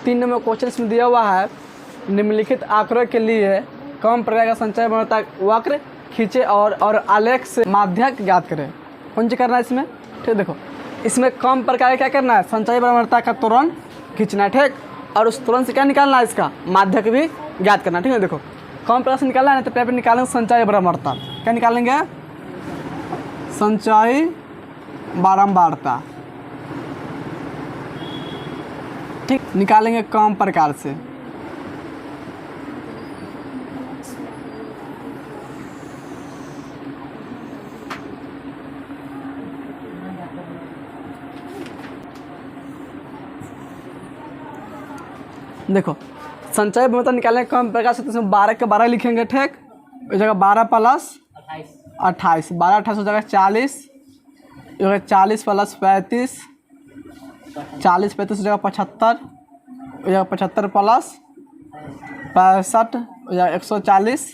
3 number question इसमें दिया हुआ है, निम्नलिखित आंकड़ों के लिए कम प्रकार का संचय बनता वक्र खींचे और आलेख से माध्यक ज्ञात करें। कौन सी करना है इसमें? ठीक, देखो इसमें कम प्रकार क्या करना है, संचय बनता का त्वरण खींचना है। ठीक, और उस त्वरण से क्या निकालना है, इसका माध्यक भी ज्ञात करना है। ठीक है, देखो कम प्रकार से निकालना है तो पहले निकालेंगे संचय बारंबारता। क्या निकालेंगे? संचय बारंबारता। ठीक, निकालेंगे कम प्रकार से। देखो संचय बारंबारता निकालेंगे कम प्रकार से, तो इसमें 12 के 12 लिखेंगे। ठीक, इस जगह 12 प्लस 28, 12 28 हो जाएगा 40, इस जगह 40 प्लस 35, 40 35 हो जाएगा 75, हो जाएगा 75 प्लस 65 हो जाएगा 140,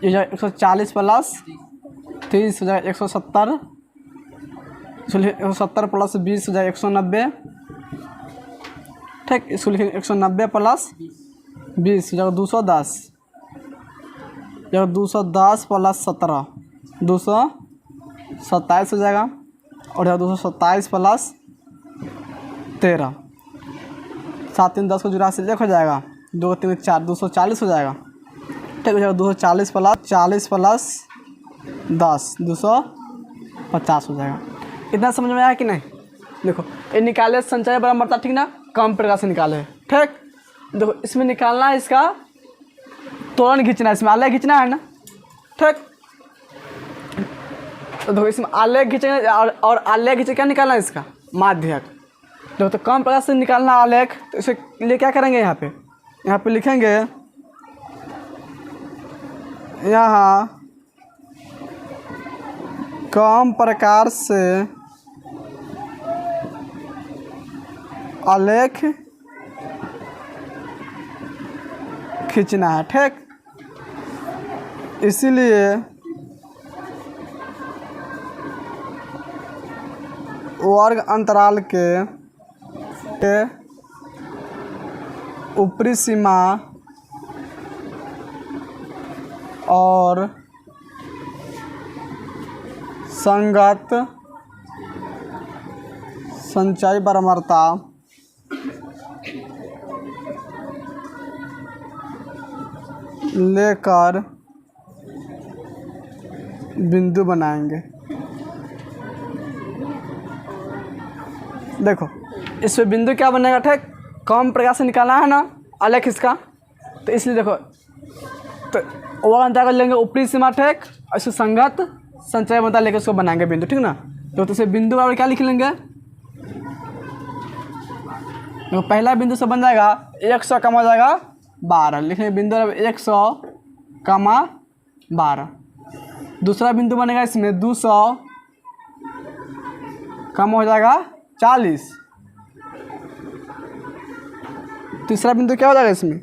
हो जाएगा 140 प्लस 30 हो जाएगा 170, 170 प्लस 20 हो जाएगा 190। ठीक, इसको लिखेंगे 190 प्लस 20 हो जाएगा 210, जब 210 प्लस 17 227 हो जाएगा, और जब 227 प्लस 13 7 3 10 को जुड़ा से 1 हो जाएगा, 2 3 4 240 हो जाएगा। ठीक हो जाएगा 240 प्लस 40 प्लस 10 250 हो जाएगा। इतना समझ में आया कि नहीं? देखो ये निकाले संचय बारंबारता, ठीक ना, कम प्रकार से निकाले। ठीक, देखो इसमें निकालना है इसका त्वरण खींचना है, इसमें आलेख खींचना है ना। ठीक, तो देखो इसमें आलेख खींचेंगे और आलेख खींचे क्या निकालना है, इसका माध्यक। देखो तो कम प्रकार से निकालना आलेख, तो इसे लिए क्या करेंगे, यहाँ पे लिखेंगे, यहाँ कम प्रकार से आलेख खींचना है। ठीक, इसीलिए वर्ग अंतराल के ऊपरी सीमा और संगत संचय बारंबारता लेकर बिंदु बनाएंगे। देखो इसमें बिंदु क्या बनेगा? ठीक, कम प्रकार से निकालना है ना आलेख इसका, तो इसलिए देखो तो वो अंतर कर लेंगे ऊपरी सीमा। ठीक, इसको संगत संचय बारंबारता लेकर उसको बनाएंगे बिंदु। ठीक ना, तो इसे बिंदु और क्या लिख लेंगे? तो पहला बिंदु से बन जाएगा 100 कम हो जाएगा 12, लिखेंगे बिंदु 100 कमा 12। दूसरा बिंदु बनेगा इसमें 200 कम हो जाएगा 40। तीसरा बिंदु क्या हो जाएगा इसमें?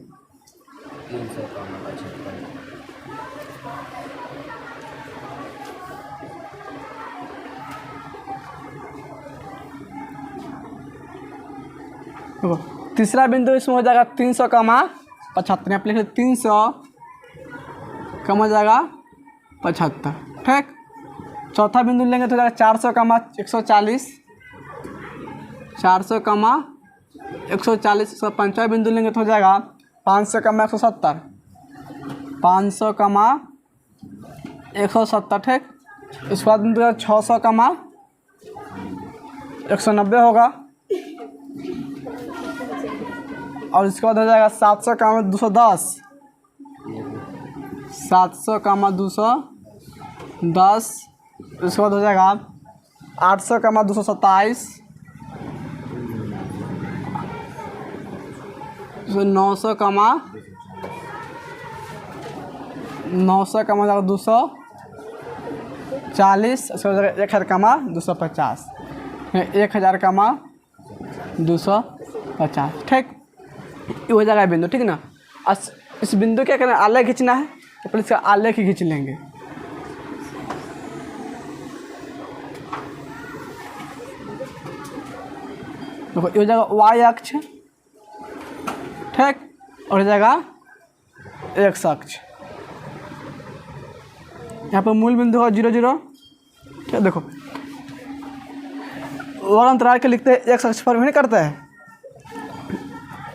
300। तीसरा बिंदु इसमें हो जाएगा 300 कमा 75। आप लिख लें 300 कम हो जाएगा 75। ठीक, चौथा बिंदु लेंगे तो हो जाएगा 400 कमा 140, 400 कमा 140। इसका पाँचवा बिंदु लेंगे तो हो जाएगा 500 कमा 170, 500 कमा 170। ठीक, इसके बाद बिंदु 600 कमा 190 होगा, और इसके बाद हो जाएगा 700 कमा 210, 700 कमा 210। इसके बाद हो जाएगा 800 कमा 227, 900 कमा 900 कमा 240। इसके बाद 1000 कमा 250, 1000 कमा 250। ठीक, ये हो जाएगा बिंदु। ठीक ना, इस बिंदु क्या करना है? आलेख खींचना है, तो पहले इसका आलेख ही खींच लेंगे। देखो ये हो जाएगा y अक्ष, ठीक, और हो जाएगा x अक्ष। यहाँ पर मूल बिंदु हो 0 0। ठीक, देखो वर्ग अंतराल के लिखते हैं x अक्ष पर भी नहीं करते हैं,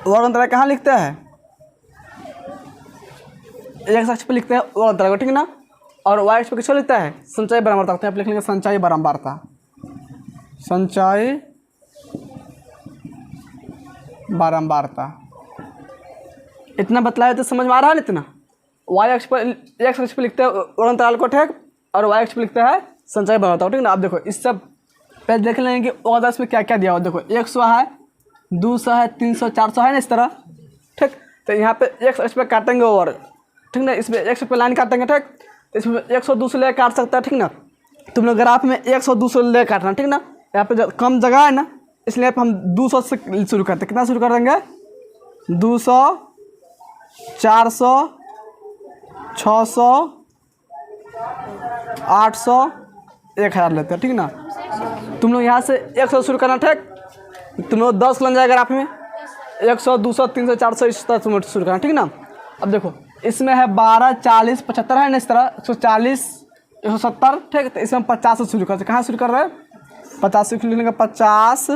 वर्ग अंतराल कहाँ लिखते हैं, x अक्ष पर लिखते हैं वर्ग अंतराल को, ठीक ना। और y अक्ष पर किसको लिखता है, संचयी बारंबारता। यहाँ पे लिख लेंगे संचयी बारंबारता, संचयी बारंबारता। इतना बतलाया तो समझ में आ रहा है इतना। y अक्ष पर x अक्ष पर लिखते हैं वर्ग अंतराल को, ठीक, और y अक्ष पर लिखते हैं संचयी बारंबारता, ठीक ना। अब देखो इस सब पहले देख लेंगे कि वर्ग में क्या क्या दिया हुआ। देखो 100 है, 200 है, 300, 400 है ना, इस तरह, ठीक। तो यहाँ पे x अक्ष पे काटेंगे वर्ग, ठीक ना, इसमें x पे लाइन काटेंगे, ठीक। तो इसमें 100 200 ले काट सकता है, ठीक ना। तुम लोग ग्राफ में 100 200 ले काटना, ठीक ना। यहाँ पे कम जगह है ना, इसलिए हम 200 से शुरू करते हैं। कितना शुरू कर देंगे, 200, 400, 600, 800, 1000 लेते हैं, ठीक ना। तुम लोग यहाँ से 100 शुरू करना, ठीक। तुम लोग 10 लग जाएगा ग्राफ में, 100 200 300 400 इस तरह तुम शुरू करना, ठीक ना। अब देखो इसमें है 12 40 75 है ना, इस तरह 140 170, ठीक। तो इसमें 50 से शुरू करते हैं। कहाँ शुरू कर रहे हैं, 50 से लिखेंगे, 50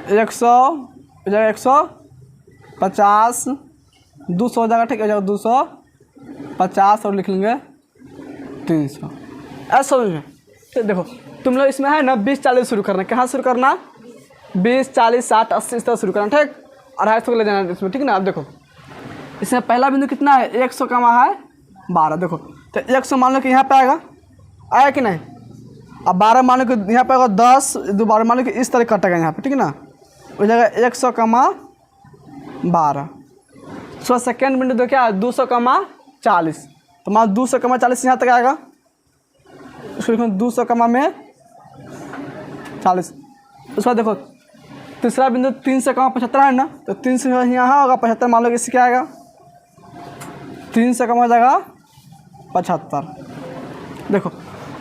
100 150 200 हो जाएगा, ठीक है, 250 और लिख लेंगे 300, ऐसा समझ में। तो देखो तुम लोग इसमें है ना 20 40 शुरू करना। कहाँ शुरू करना, 20 40 60 80 इस तरह शुरू करना, ठीक। और 250 ले जाना इसमें, ठीक ना। अब देखो इसमें पहला बिंदु कितना है, 100 का वहाँ है 12। देखो तो 100 मान लो कि यहाँ पे आया कि नहीं। अब 12 मान लो कि यहाँ पे आएगा 10, दोबारा मान लो कि इस तरह कटेगा यहाँ पे, ठीक ना। हो जाएगा 100 का 12। सो सेकेंड बिंदु दो क्या, 200 का 40। तो मान 200 का 40 यहाँ तक आएगा, उसको लिखो 200 का में 40। उसके बाद देखो तीसरा बिंदु 300 का 75 है ना, तो 300 यहाँ होगा 75, मान लो कि इससे क्या आएगा, 300 का हो जाएगा 75। देखो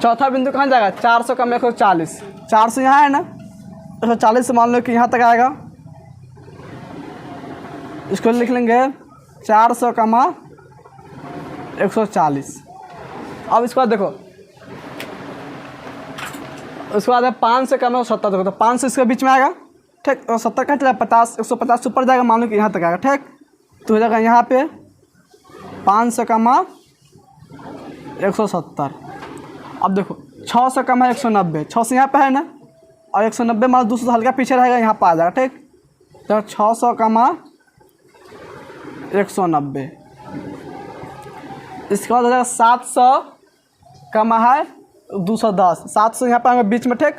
चौथा बिंदु कहाँ जाएगा, 400 का 140, 400 यहाँ है ना, 140 से मान लो कि यहाँ तक आएगा, इसको लिख लेंगे 400 का 140। अब इसके बाद देखो उसके बाद है 500 का 70। देखो तो 500 इसके बीच में आएगा, ठीक। और 70 कहाँ चला, 50 150 ऊपर जाएगा, मान लो कि यहाँ तक आएगा, ठीक। तो हो जाएगा यहाँ पे 500 का 170। अब देखो 600 का 190, 600 यहाँ पे है ना, और 190 मान 200 से हल्का पीछे रहेगा, यहाँ पर आ जाएगा, ठीक। तो 600 का 190। इसके बाद हो जाएगा 700 का है 210, 700 यहाँ पे आएगा बीच में, ठीक।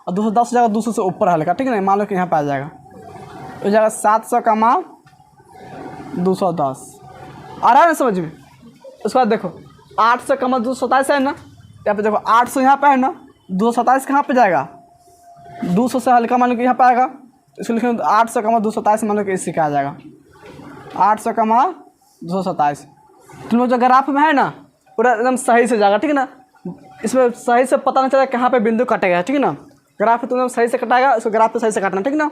और 210 हो जाएगा 200 से ऊपर हल्का, ठीक है, मान लो कि यहाँ पे आ जाएगा, हो जाएगा 700 का 210। आ रहा है ना समझ में। उसके बाद देखो 800 का 227 है ना, यहाँ पे देखो 800 यहाँ पे है ना, 227 कहाँ पे जाएगा, 200 से हल्का मान लो कि यहाँ पे आएगा, इसको लिखेंगे 800 का 227, मान लो कि इससे क्या आ जाएगा, 800 का 227। तुम लोग जो ग्राफ में है ना पूरा एकदम सही से जाएगा, ठीक है ना। इसमें सही से पता नहीं चला कहाँ पे बिंदु कटेगा, ठीक है ना। ग्राफ तुम लोग सही से कटाएगा, इसको ग्राफ पे सही से काटना, ठीक ना।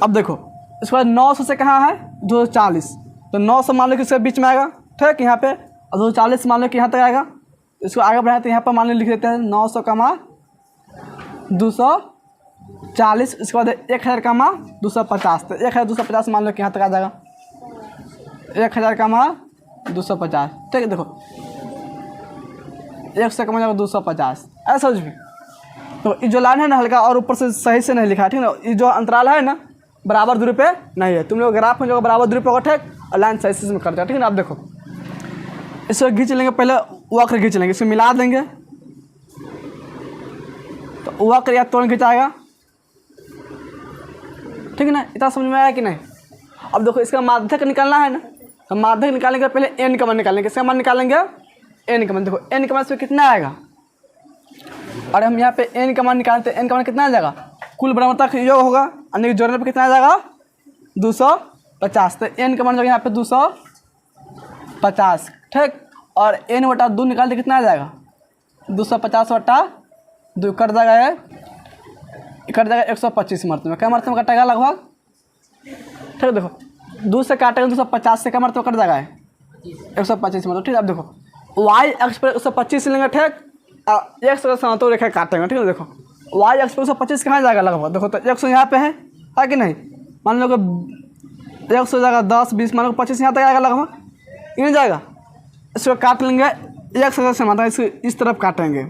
अब देखो इसके बाद 900 से कहाँ है 240, तो 900 मान लो कि इसके बीच में आएगा, ठीक, यहाँ पे। और 240 मान लो कि यहाँ तक आएगा, इसको आगे बढ़ाए तो यहाँ पर मान लो लिख देते हैं 900 का 240। इसके बाद 1000 का 250, तो 1250 मान लो कि यहाँ तक आ जाएगा, 1000 का 250, ठीक है। देखो 100 का 250, ऐसा समझ में। तो ये जो लाइन है ना हल्का और ऊपर से सही से नहीं लिखा है, ठीक ना। ये जो अंतराल है ना बराबर दूरी पे नहीं है, तुम लोग ग्राफ में जो बराबर दूरी पे होगा, ठीक, और लाइन सही से करते हैं, ठीक है ना। अब देखो इसे खींच लेंगे, पहले वक्र खींच लेंगे, इसे मिला देंगे, तो वक्र या त्वरण खिंचाएगा, ठीक है ना। इतना समझ में आया कि नहीं। अब देखो इसका माध्यक निकालना है ना, हम माध्यक निकालेंगे, पहले n का मान निकालेंगे। इसका मान निकालेंगे n का मान। देखो n का मान से कितना आएगा, और हम यहाँ पे n का मान निकालते हैं, n का मान कितना आ जाएगा, कुल बराबरता का योग होगा, अन्य जोड़ने पे कितना आ जाएगा 250। तो n का मान जो यहाँ पे 250, ठीक। और n बटा 2 निकालते कितना आ जाएगा 250 बटा 2 कट जाएगा 125 मरतबे। क्या मरतबे कटेगा, लगभग ठीक है। देखो 2 से काटेंगे 250 से, कमर तो कट जाएगा 125 मतलब। ठीक है। अब देखो वाई एक्स पर 125 लेंगे, ठीक, एक्स का समांतर रेखा काटेंगे। ठीक है। देखो वाई एक्स पर 125 कहाँ जाएगा लगभग, देखो तो 100 यहाँ पे है कि नहीं, मान लो कि 100 जाएगा 10 20, मान लो 25 यहाँ तक आएगा लगभग, नहीं जाएगा। इसको काट लेंगे, एक से समांतर इसको इस तरफ काटेंगे।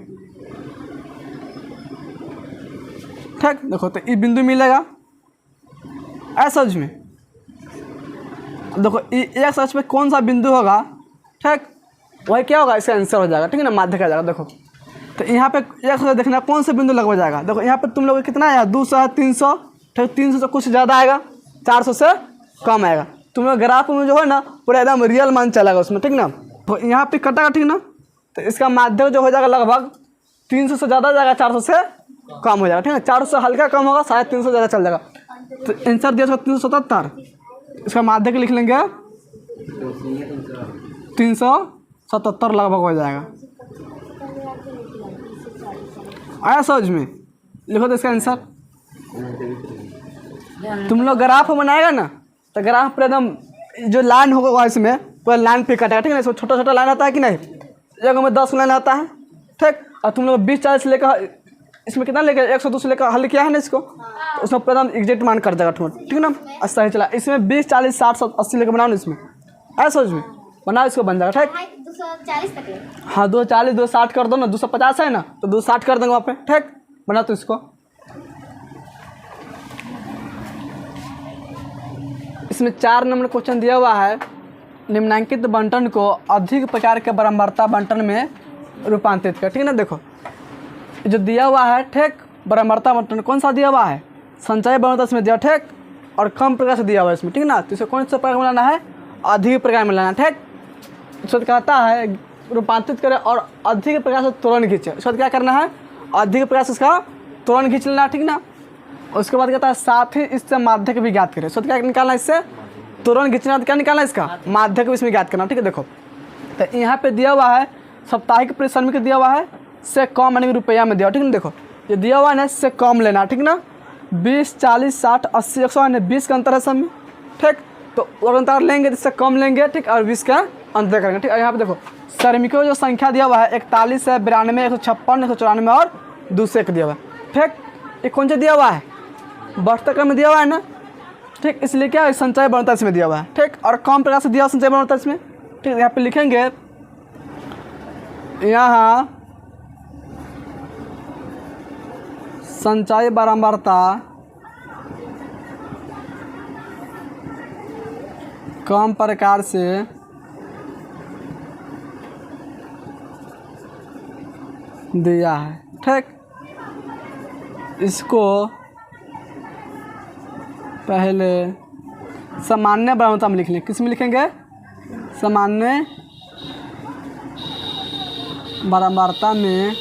ठीक। देखो तो ये बिंदु मिलेगा ऐसा में। देखो एक सच में कौन सा बिंदु होगा, ठीक, वही क्या होगा, इसका आंसर हो जाएगा। ठीक है ना, माध्य का जाएगा। देखो तो यहाँ पे एक सौ देखना कौन सा बिंदु लगभग जाएगा। देखो यहाँ पे तुम लोग कितना आया, 200 है, 300, ठीक, 300 से कुछ ज़्यादा आएगा, 400 से कम आएगा। तुम लोग ग्राफ में जो है ना पूरा एकदम रियल मान चलेगा उसमें। ठीक ना, तो यहाँ पे कटेगा, ठीक ना, तो इसका माध्य जो हो जाएगा लगभग 300 से ज़्यादा जाएगा, 400 से कम हो जाएगा। ठीक है, 400 से हल्का कम होगा, 350 ज़्यादा चल जाएगा। तो आंसर दिया 377, इसका माध्य लिख लेंगे 377 लगभग हो जाएगा। आया समझ में, लिखो तो इसका आंसर। तुम लोग ग्राफ बनाएगा ना तो ग्राफ पर एकदम जो लाइन होगा इसमें पूरा लाइन पे कटेगा। ठीक है ना, इसमें छोटा छोटा लाइन आता है कि नहीं, जगह में 10 लाइन आता है। ठीक, और तुम लोग 20-40 लेकर इसमें कितना लेकर 100-200 से लेकर हल किया है ना इसको, तो उसमें प्रथम एग्जैक्ट मान कर देगा। ठीक है ना, अच्छा ही चला। इसमें 20-40 60-80 लेकर बनाओ ना, इसमें ऐसा सोच में बनाओ, इसको बन जाएगा। ठीक, 240 तक। हाँ 240 260 कर दो ना, 250 है ना तो 260 कर देंगे वहाँ पे। ठीक, बना तो इसको। इसमें 4 नंबर क्वेश्चन दिया हुआ है, निम्नांकित बंटन को अधिक प्रकार के बारंबारता बंटन में रूपांतरित कर। ठीक है ना, देखो जो दिया हुआ है, ठीक, बारंबारता बंटन कौन सा दिया हुआ है, संचय बारंबारता इसमें दिया, ठीक, और कम प्रकार से दिया हुआ है इसमें। ठीक है ना, तो इसे कौन सा प्रकार में लाना है, अधिक प्रकार में लाना। ठीक, इसको कहता है रूपांतरित करें और अधिक प्रकार से तुरंत खींचे। इसको क्या करना है, अधिक प्रकार से इसका तुरंत खींच लेना। ठीक ना, उसके बाद कहता है साथ ही इससे माध्यक भी ज्ञात करें। इसको क्या निकालना है, इससे तुरंत खींचना, तो क्या निकालना है इसका माध्यक भी इसमें ज्ञात करना। ठीक है, देखो तो यहाँ पे दिया हुआ है साप्ताहिक परिश्रमिक दिया हुआ है, से कम यानी रुपया में दिया। ठीक है, देखो ये दिया हुआ है ना, इससे कम लेना। ठीक ना, 20 40 60 80 100 यानी 20 का अंतर है सब में। ठीक, तो और अंतर लेंगे तो इससे कम लेंगे, ठीक, और 20 का अंतर करेंगे। ठीक, यहाँ पे देखो श्रमिकों जो संख्या दिया हुआ है 41 है, 92 156 194 और 201 दिया हुआ है। ठीक, ये कौन सा दिया हुआ है, बढ़ते क्रम में दिया हुआ है ना। ठीक, इसलिए क्या है, संचय बढ़ता इसमें दिया हुआ है। ठीक, और कम प्रकार से दिया हुआ संचय बढ़ता इसमें। ठीक, यहाँ पे लिखेंगे, यहाँ संचय बारंबारता कम प्रकार से दिया है। ठीक, इसको पहले सामान्य बारंबारता में लिख लें। किस में लिखेंगे, सामान्य बारंबारता में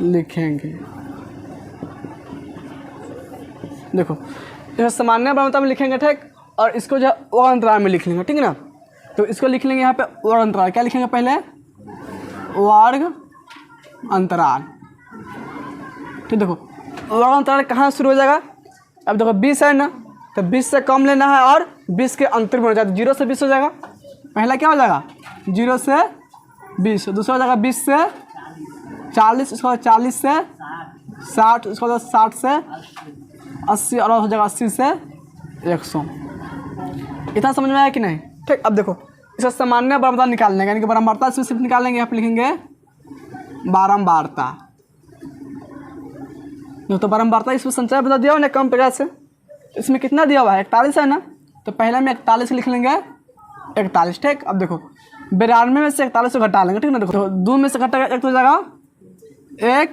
लिखेंगे। देखो यह सामान्य बारंबारता में लिखेंगे। ठीक, और इसको जो है वर्ग अंतराल में लिख लेंगे। ठीक है ना, तो इसको लिख लेंगे यहाँ पे वर्ग अंतराल। क्या लिखेंगे पहले, वर्ग अंतराल। ठीक, देखो वर्ग अंतराल कहाँ शुरू हो जाएगा, अब देखो 20 है ना, तो 20 से कम लेना है और 20 के अंतर में हो जाएगा, 0 से 20 हो जाएगा। पहला क्या हो जाएगा, 0 से 20, दूसरा हो जाएगा 20 से 40, उसके बाद 40 से 60, उसके बाद 60 से 80 और हो जाएगा 80 से 100। इतना समझ में आया कि नहीं। ठीक, अब देखो इसका सामान्य बारंबारता निकालने का, यानी कि बारंबारता इसमें सिर्फ निकालेंगे, यहाँ पे लिखेंगे बारंबारता। तो बारंबारता इसमें संचय बता दिया हुआ ना कम प्रकार से, इसमें कितना दिया हुआ है 41 है ना, तो पहले में 41 लिख लेंगे 41। ठीक, अब देखो 92 में से 41 को घटा लेंगे। ठीक ना, देखो तो 2 में से घटेगा 1 तो हो जाएगा 1,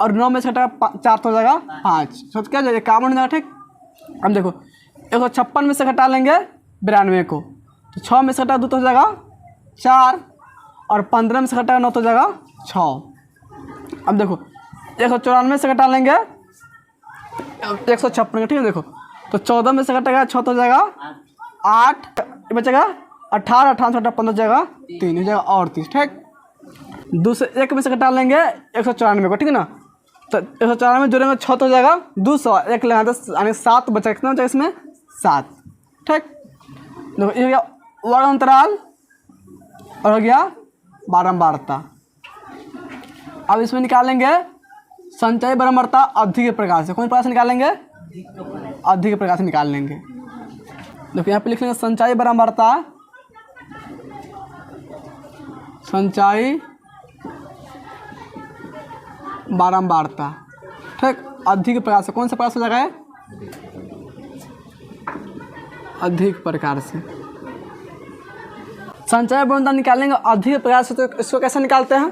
और 9 में से घटेगा 4 तो हो जाएगा 5, तो क्या जाएगा 51 हो जाएगा। ठीक, अब देखो 156 में से घटा लेंगे 92 को, तो 6 में से घटा 2 तो हो जाएगा 4, और 15 में से घटाएगा 9 तो हो जाएगा 6। अब देखो 194 से घटा लेंगे 156। ठीक है, देखो तो 14 में से घटेगा 6 तो हो जाएगा 8, बचेगा 18, 18 से घटा 15 हो जाएगा 3, हो जाएगा 38। ठीक, 2 से 1 में से घटा लेंगे 194 को। ठीक है ना, तो 194 में जोड़ेंगे 6 तो हो जाएगा 200, एक लगा तो यानी 7 बचा, कितना बचा इसमें 7। ठीक, देखो ये हो गया वर्ग अंतराल और हो गया बारंबारता। अब इसमें निकालेंगे संचयी बारंबारता अवधि के प्रकार से। कौन प्रकार से निकालेंगे? अवधि के प्रकार से निकाल लेंगे। देखो यहाँ पे लिख लेंगे संचयी बारंबारता, संचयी बारंबारता। ठीक, अवधि के प्रकार से। कौन सा प्रकार से जगह है? अधिक प्रकार से। संचयी बारंबारता निकालेंगे अवधि के प्रकार से, तो इसको कैसे निकालते हैं?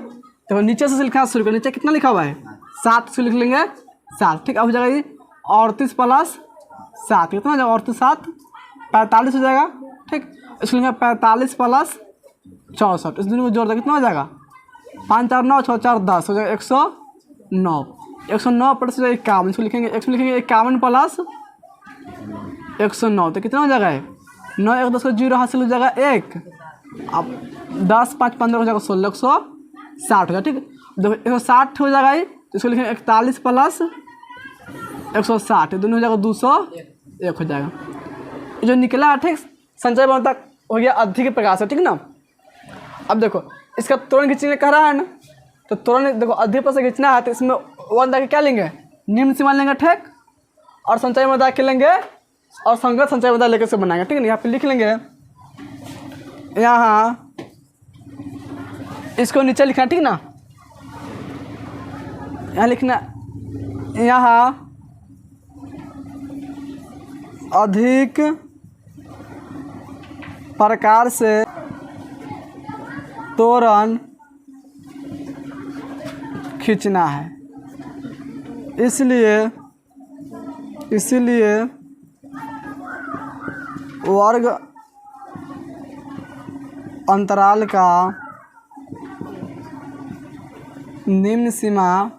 देखो नीचे से लिखना शुरू करें। नीचे कितना लिखा हुआ है? 7 से लिख लेंगे 7। ठीक, अब हो जाएगा ये 38 प्लस 7, कितना हो जाएगा? 38 7 45 हो जाएगा। ठीक, इसको लिखेंगे 45 प्लस 64, इस दोनों को जोड़ दें कितना हो जाएगा? 5 4 9 6 4 10 हो जाएगा 109। 109 प्लस 51, इसको लिखेंगे 51 प्लस 109, तो कितना हो जाएगा? 9 1 10 को 0 हासिल हो जाएगा 1। अब 10 5 15 हो जाएगा 16, 160 हो जाएगा। ठीक, देखो 160 हो जाएगा ये, तो इसको लिखेंगे 41 प्लस 160, दोनों हो जाएगा 201 हो जाएगा। ये जो निकला है, ठीक, संचयी बारंबारता हो गया अवधि के प्रकार से। ठीक ना, अब देखो इसका त्वरण खींचने कह रहा है ना, तो त्वरण देखो अवधि पर से खींचना है, तो इसमें वन के क्या लेंगे? निम्न सीमा लेंगे। ठीक, और संचयी बारंबारता के लेंगे और संगत संचयी बारंबारता लेकर से बनाएंगे। ठीक है, यहाँ पे लिख लेंगे, यहाँ इसको नीचे लिखना। ठीक ना, यहाँ लिखना, यहाँ अधिक प्रकार से त्वरण खींचना है, इसलिए वर्ग अंतराल का निम्न सीमा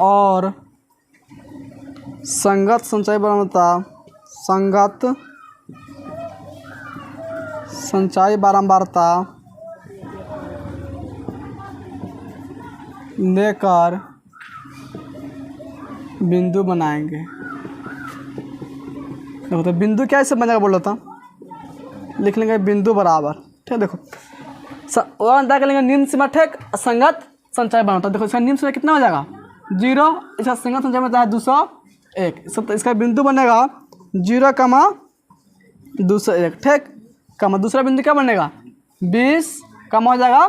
और संगत संचयी बारंबारता लेकर बिंदु बनाएंगे। देखो तो बिंदु क्या इससे बनेगा बोल रहा था, लिख लेंगे बिंदु बराबर। ठीक, देखो और अंतर करेंगे निम्न सीमा। ठीक, संगत संचयी बारंबारता। देखो इसका निम्न सीमा कितना हो जाएगा? 0, इसका संगत संचयी बारंबारता है 201, तो इसका बिंदु बनेगा 0, 201। ठीक, कमा दूसरा बिंदु क्या बनेगा? 20, कम हो जाएगा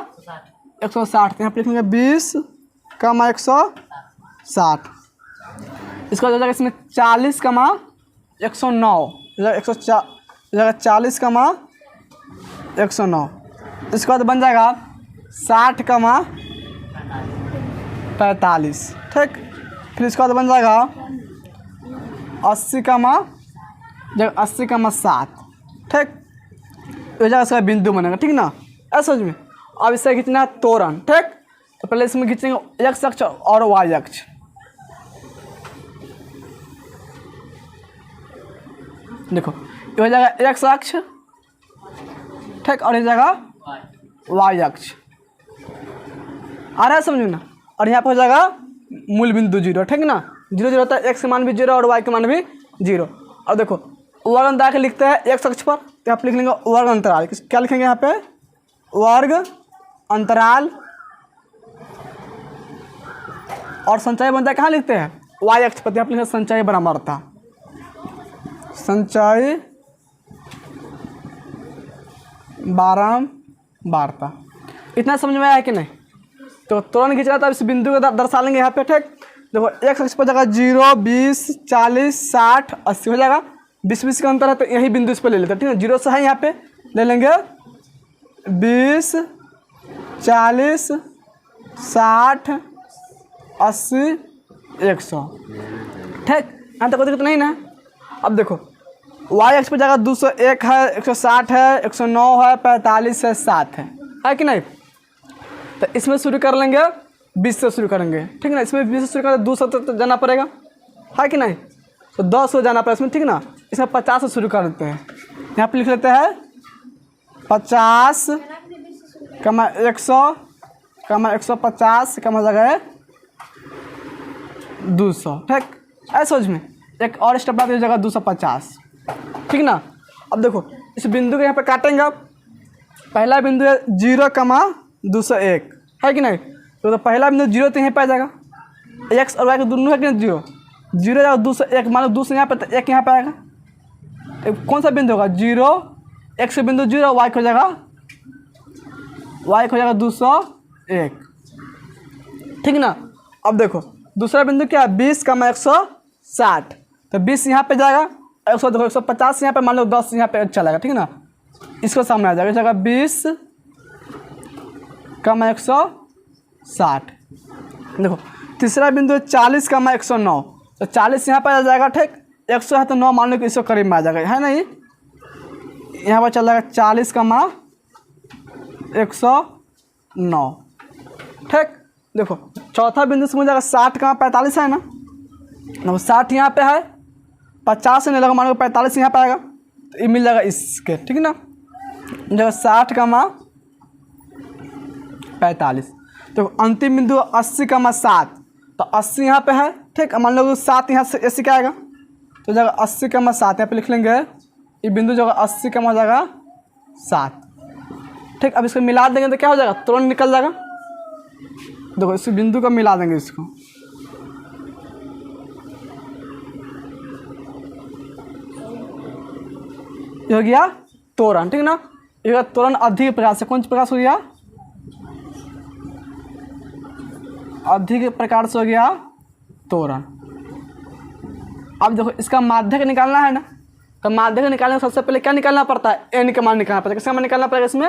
160, यहाँ पे लिखेंगे 20, 160। इसका हो जाएगा इसमें 40, 109, 40, 109। इसके बाद बन जाएगा 60, 45। ठीक, फिर इसके बाद बन जाएगा 80, 7। ठीक, हो जाएगा इसका बिंदु बनेगा। ठीक ना, ऐसा समझ में। अब इससे खींचना है त्वरण। ठीक, तो पहले इसमें खींचेंगे एक्स अक्ष और वाई अक्ष। देखो ये हो जाएगा एक्स अक्ष। ठीक, और ये जाएगा वाई अक्ष। आ रहा है समझ में ना। और यहाँ पर हो जाएगा मूल बिंदु 0। ठीक ना, 0 0 होता है, एक्स के मान भी 0 और वाई के मान भी 0। और देखो वर्ग अंतराल के लिखते हैं एक्स अक्ष पर, तो यहाँ पे लिख लेंगे वर्ग अंतराल। क्या लिखेंगे यहाँ पे? वर्ग अंतराल। और संचयी बारंबारता कहाँ लिखते हैं? वाई अक्ष पर, यहाँ पे लिखेंगे संचयी बारंबारता। संचयी बारंबारता। इतना समझ में आया कि नहीं? तो त्वरण खींचना था, इस बिंदु को दर्शा लेंगे यहाँ पे। ठीक, देखो एक्स अक्ष पर जाएगा 0, 20, 40, 60, 80 हो जाएगा। 20 का अंतर है, तो यही बिंदु इस पर ले लेते हैं। ठीक है, 0 से है यहाँ पे ले लेंगे 20, 40, 60, 80, 100। ठीक, यहाँ तक कोई दिक्कत नहीं ना। अब देखो वाई अक्ष पर जाएगा 201 है, 160 है, 109 है, 45 है, 7 है कि नहीं? तो इसमें शुरू कर लेंगे 20 से शुरू करेंगे। ठीक ना, इसमें 20 से शुरू करेंगे, 200 तक जाना पड़ेगा, है कि नहीं? तो 10 हो जाना पड़ेगा इसमें। ठीक ना, इसमें 50 से शुरू कर देते हैं। यहाँ पे लिख लेते हैं 50, 100, कमा 150 कम हो जाएगा 200। ठीक, ऐसे सोच में एक और स्टेप बात हो जाएगा 250। ठीक ना। अब देखो इस बिंदु के यहाँ पे काटेंगे। अब पहला बिंदु है 0,201 है कि नहीं। तो पहला बिंदु 0 तो यहीं पे आ जाएगा। एक्स और वाई के दोनों है कि नहीं 0 जाएगा 201। मान लो 200 यहाँ पे तो 1 यहाँ पे आएगा। कौन सा बिंदु होगा 0, एक्स से बिंदु 0, वाई को हो जाएगा 201। ठीक ना। अब देखो दूसरा बिंदु क्या है 20, 160। तो 20 यहाँ पे जाएगा, 100 देखो 150 यहाँ पे, मान लो 10 यहाँ पे चलेगा। ठीक ना। इसको सामने आ जाएगा, जगह 20, 160। देखो तीसरा बिंदु है 40, 109। तो 40 यहाँ पर आ जाएगा। ठीक, 100 है तो 9 मान लो कि इसको करीब में आ जाएगा, है नहीं। यहाँ पर चल जाएगा 40, 109। ठीक, देखो चौथा बिंदु से मुझे 60, 45 है ना। 60 यहाँ पे है, 50 से नहीं लगा, मान लो 45 यहाँ पे आएगा तो ये मिल जाएगा इसके। ठीक ना। जगह 60, 45। तो अंतिम बिंदु 80, 7। तो 80 यहाँ पे है। ठीक, मान लो 7 यहाँ से 80 क्या आएगा तो जगह 80, 7 यहाँ पे लिख लेंगे। ये बिंदु जगह 80 हो जाएगा 7। ठीक, अब इसको मिला देंगे तो क्या हो जाएगा, तुरंत निकल जाएगा। देखो इस बिंदु को मिला देंगे, इसको ये हो गया तोरण। ठीक ना। ये तोरण अधिक प्रकार से, कौन सी प्रकार से हो गया, अधिक प्रकार से हो गया तोरण। अब देखो इसका माध्यक निकालना है ना। तो माध्यक निकालने में सबसे पहले क्या निकालना पड़ता है, एन का मान निकालना पड़ता है। किसका मान निकालना पड़ेगा इसमें,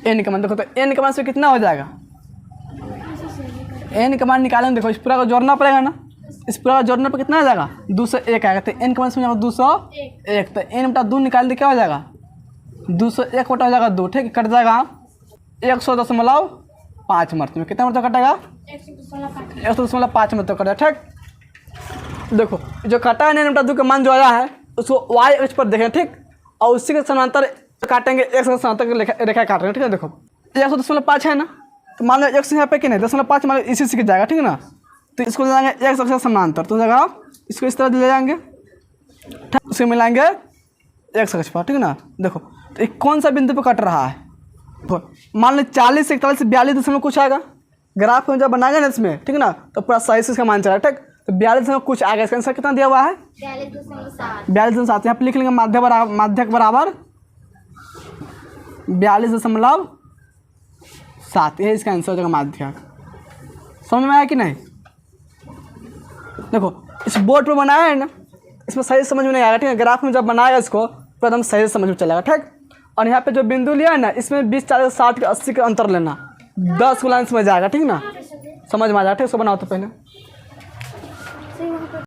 एन का मान। देखो तो एन का मान से कितना हो जाएगा, एन का मान निकालेंगे। देखो इस पूरा को जोड़ना पड़ेगा ना। इस पूरा को जोड़ने पर कितना आ जाएगा 201 आएगा। तो एन का मान से 201। तो एन बटा 2 निकाल दे क्या हो जाएगा 201 बटा हो जाएगा 2। ठीक, कट जाएगा 100.5 मरते में। कितना मतलब कटेगा 100.5 मतलब कटेगा। ठीक, देखो जो कटा है एन बटा 2 का मान जो आया है उसको वाई अक्ष पर देखें। ठीक, और उसी के समांतर काटेंगे, एक समांतर रेखा काट रहे हैं। ठीक है, देखो 100.5 है ना। तो मान लो 100 यहाँ पे कि नहीं 0.5 मान लो इसी से जाएगा। ठीक है ना। तो इसको ले जाएंगे 1 अक्ष समांतर, तो जगह इसको इस तरह ले जाएंगे। ठीक, उसे मिलाएंगे 1 अक्ष पर। ठीक है ना। देखो तो ये कौन सा बिंदु पर कट रहा है, मान लो 40 से 41 से 42 दशमलव कुछ आएगा। ग्राफ में जब बनाएगा ना इसमें, ठीक है ना, तो पूरा सही से इसका मान चला। ठीक, तो 42 दशमलव कुछ आएगा। इसका आंसर कितना दिया हुआ है 42.7। यहाँ पे लिख लेंगे माध्यक बराबर 42.7। यही इसका आंसर हो जाएगा माध्यक। समझ में आया कि नहीं। देखो इस बोर्ड पर बनाया है ना, इसमें सही से समझ में नहीं आएगा। ठीक है, ग्राफ में जब बनाएगा इसको तो एकदम सही से समझ में चलेगा। ठीक, और यहाँ पे जो बिंदु लिया है ना इसमें 20, 40, 60 के 80 का अंतर लेना, 10 को लाइन समझ जाएगा। ठीक ना, समझ में आ जाएगा। ठीक, इसको बनाओ तो पहले।